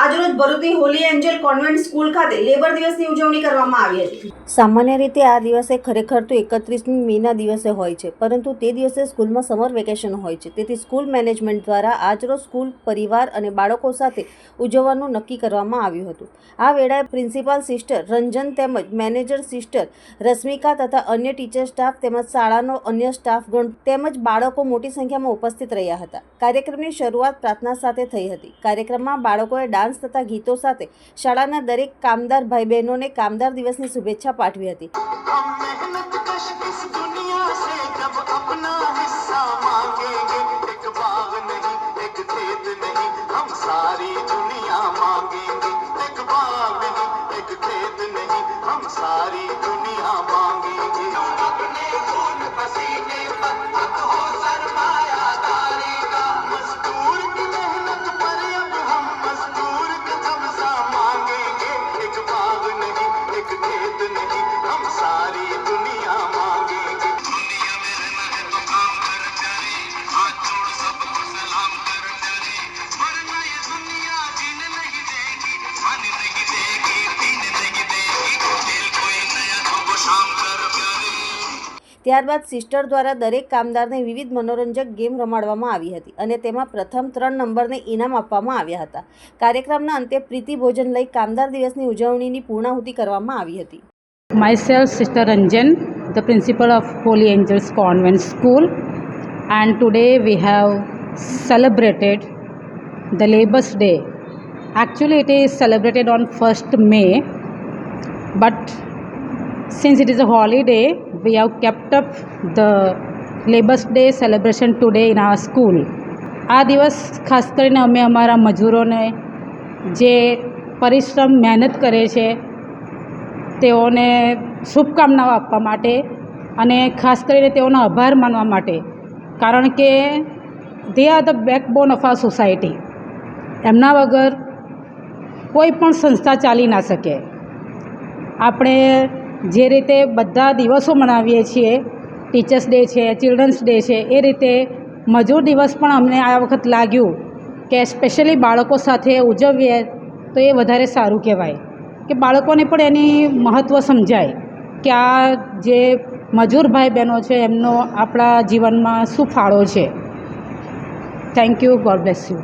આજરોજ ભરૂચની Holi Angel convent school ખાતે લેબર દિવસની ઉજવણી કરવામાં આવી હતી। સામાન્ય રીતે આ દિવસે ખરેખર તો 31મી મેના દિવસે હોય છે, પરંતુ તે દિવસે સ્કૂલમાં સમર વેકેશન હોય છે। તેથી સ્કૂલ મેનેજમેન્ટ દ્વારા આજરોજ સ્કૂલ પરિવાર અને બાળકો સાથે ઉજવવાનું નક્કી કરવામાં આવ્યું હતું। આ વેળાએ પ્રિન્સિપાલ સિસ્ટર રંજન તેમજ મેનેજર સિસ્ટર રશ્મિકા તથા અન્ય ટીચર સ્ટાફ તેમજ શાળાનો અન્ય સ્ટાફગણ તેમજ બાળકો મોટી સંખ્યામાં ઉપસ્થિત રહ્યા હતા। કાર્યક્રમની શરૂઆત પ્રાર્થના સાથે થઈ હતી। કાર્યક્રમમાં બાળકોએ ડાન્સ તથા ગીતો સાથે શાળાના દરેક કામદાર ભાઈ બહેનોને કામદાર દિવસની શુભેચ્છા પાઠવી હતી। ત્યારબાદ સિસ્ટર દ્વારા દરેક કામદારને વિવિધ મનોરંજક ગેમ રમાડવામાં આવી હતી અને તેમાં પ્રથમ 3 નંબરને ઇનામ આપવામાં આવ્યા હતા। કાર્યક્રમના અંતે પ્રીતિ ભોજન લઈ કામદાર દિવસની ઉજવણીની પૂર્ણાહુતિ કરવામાં આવી હતી। Myself, Sister Ranjan, the principal of Holy Angels Convent School, and today we have celebrated the Labour's Day. Actually, it is celebrated on 1st May, but since it is a holiday, we have kept up the Labour's Day celebration today in our school. આ દિવસ ખાસ કરીને અમે અમારા મજૂરોને જે પરિશ્રમ મહેનત કરે છે તેઓને શુભકામનાઓ આપવા માટે અને ખાસ કરીને તેઓનો આભાર માનવા માટે, કારણ કે they are the backbone of our society. એમના વગર કોઈ પણ સંસ્થા ચાલી ના શકે। આપણે જે રીતે બધા દિવસો મનાવીએ છીએ, ટીચર્સ ડે છે, ચિલ્ડ્રન્સ ડે છે, એ રીતે મજૂર દિવસ પણ અમને આ વખત લાગ્યું કે સ્પેશિયલી બાળકો સાથે ઉજવીએ તો એ વધારે સારું કહેવાય, કે બાળકોને પણ એની મહત્ત્વ સમજાય કે આ જે મજૂર ભાઈ બહેનો છે એમનો આપણા જીવનમાં શું ફાળો છે। Thank you, God bless you.